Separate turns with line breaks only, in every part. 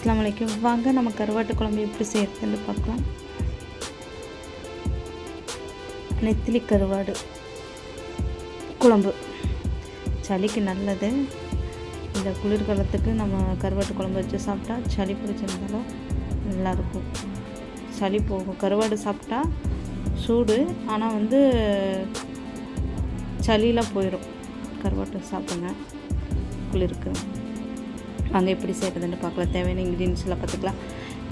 அஸ்ஸலாமு அலைக்கும். வாங்க நம்ம கருவாட்டு குழம்பு எப்படி செய்யறதுன்னு பார்க்கலாம். நெத்திலி கருவாடு குழம்பு சளிக்கு நல்லது. இந்த குளிர்காலத்துக்கு நம்ம கருவாட்டு குழம்பு வச்சு சாப்பிட்டா சளி பிடிச்சிருந்தாலும் நல்லாயிருக்கும், சளி போகும். கருவாடு சாப்பிட்டா சூடு, ஆனால் சளியெலாம் போயிடும். கருவாட்டு சாப்பிடுங்க குளிருக்கு. வாங்க எப்படி செய்கிறதுன்னு பார்க்கலாம். தேவையான இன்க்ரீடியன்ஸ்லாம் பார்த்துக்கலாம்.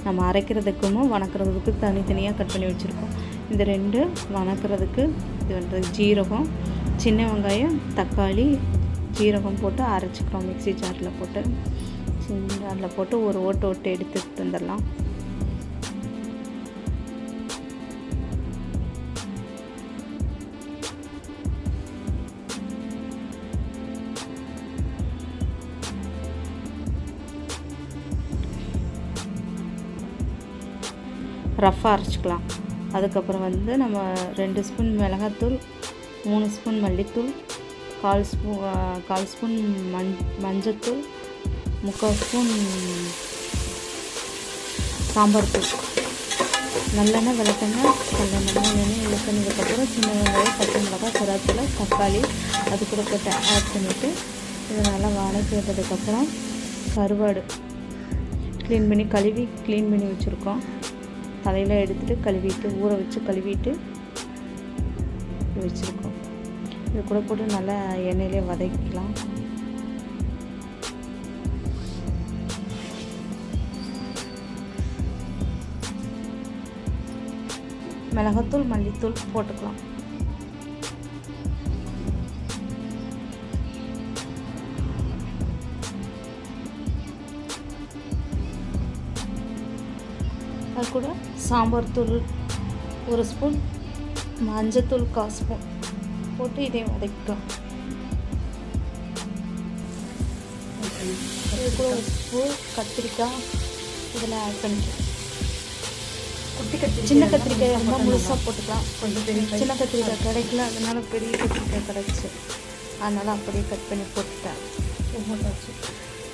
நம்ம அரைக்கிறதுக்கும் வணக்கிறதுக்கு தனித்தனியாக கட் பண்ணி வச்சுருக்கோம். இந்த ரெண்டு வணக்கிறதுக்கு இது ஜீரகம், சின்ன வெங்காயம், தக்காளி, ஜீரகம் போட்டு அரைச்சிக்கிறோம். மிக்ஸி ஜாரில் போட்டு சின்ன ஜாரில் போட்டு ஒரு ஓட்டு எடுத்துகிட்டு வந்துடலாம். ரஃப்பாக அரைச்சிக்கலாம். அதுக்கப்புறம் நம்ம 2 ஸ்பூன் மிளகாத்தூள், 3 ஸ்பூன் மல்லித்தூள், 1/4 ஸ்பூன் மஞ்சத்தூள், 3/4 ஸ்பூன் சாம்பார் தூள், நல்லெண்ணெய், வெளக்கெண்ணெய், நல்லெண்ணெய் யூஸ் பண்ணதுக்கப்புறம் சின்ன வெங்காயம், பச்சை மிளகாய், கருவேப்பிலை, தக்காளி அது கூட போட்டு ஆட் பண்ணிவிட்டு இதை நல்லா வதக்கி விட்டதுக்கப்புறம் கருவாடு க்ளீன் பண்ணி வச்சுருக்கோம். தலையில் எடுத்துகிட்டு கழுவிட்டு ஊற வச்சு கழுவிட்டு வச்சுருக்கோம். இது கூட போட்டு நல்லா எண்ணெயிலே வதக்கிக்கலாம். மிளகாத்தூள், மல்லித்தூள் போட்டுக்கலாம். அது கூட சாம்பார் தூள் 1 ஸ்பூன், மஞ்சத்தூள் 1/4 ஸ்பூன் போட்டு இதையும் வதக்கிக்கலாம். இது கூட உப்பு, கத்திரிக்காய் இதெல்லாம் ஆட் பண்ணிக்கலாம். சின்ன கத்திரிக்காய் ரொம்ப முழுசாக போட்டுக்கலாம். கொஞ்சம் பெரிய சின்ன கத்திரிக்காய் கிடைக்கல, அதனால பெரிய கத்திரிக்காய் கிடச்சி, அதனால் அப்படியே கட் பண்ணி போட்டுட்டேன்.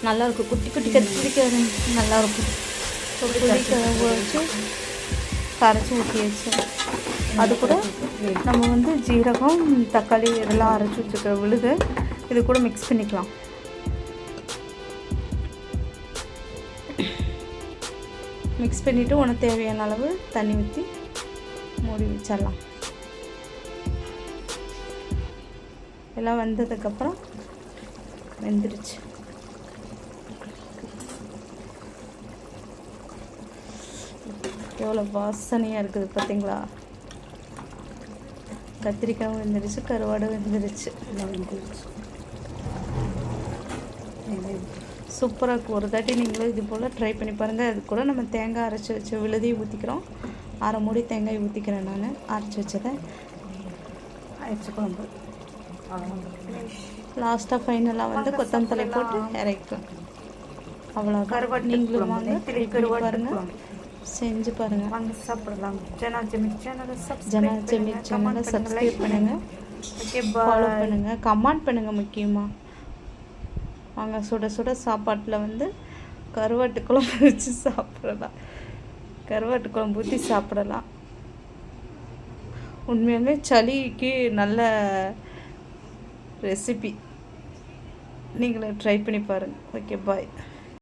நல்லாயிருக்கும். குட்டி குட்டி கத்திரிக்காய் நல்லாயிருக்கும். வச்சு கரைச்சி ஊற்றி வச்சு அது கூட நம்ம ஜீரகம், தக்காளி இதெல்லாம் அரைச்சி வச்சுக்கிற விழுது இது கூட மிக்ஸ் பண்ணிக்கலாம். மிக்ஸ் பண்ணிவிட்டு உனக்கு தேவையான அளவு தண்ணி ஊற்றி மூடி வச்சிடலாம். எல்லாம் வந்ததுக்கப்புறம் வெந்துருச்சு. எவ்வளோ வாசனையாக இருக்குது பார்த்தீங்களா? கத்திரிக்காயும் வெந்துருச்சு, கருவாடும் வெந்துருச்சு. சூப்பராக இருக்கும். ஒரு தாட்டி நீங்களும் இது போல் ட்ரை பண்ணி பாருங்கள். அது கூட நம்ம தேங்காய் அரைச்சி வச்ச விழுதியை ஊற்றிக்கிறோம். 1/2 மூடி தேங்காய் ஊற்றிக்கிறேன். நான் அரைச்சி வச்சதை அரைச்சி குழம்பு லாஸ்ட்டாக ஃபைனலாக கொத்தமல்லி போட்டு இறக்கலாம். அவ்வளோ கருவாடு. நீங்களும் வாங்க ட்ரை பண்ணி பாருங்கள், செஞ்சு பாருங்கள், வாங்க சாப்பிடலாம். ஜனா ஜமீர் சேனலை சப்ஸ்கிரைப் பண்ணுங்கள், ஃபாலோ பண்ணுங்கள், கமெண்ட் பண்ணுங்கள். முக்கியமாக வாங்க சுட சுட சாப்பாட்டில் கருவாட்டு குழம்பு வச்சு சாப்பிடலாம், கருவாட்டு குழம்பு ஊற்றி சாப்பிடலாம். உண்மையாலுமே சளிக்கு நல்ல ரெசிபி. நீங்களும் ட்ரை பண்ணி பாருங்கள். ஓகே, பாய்.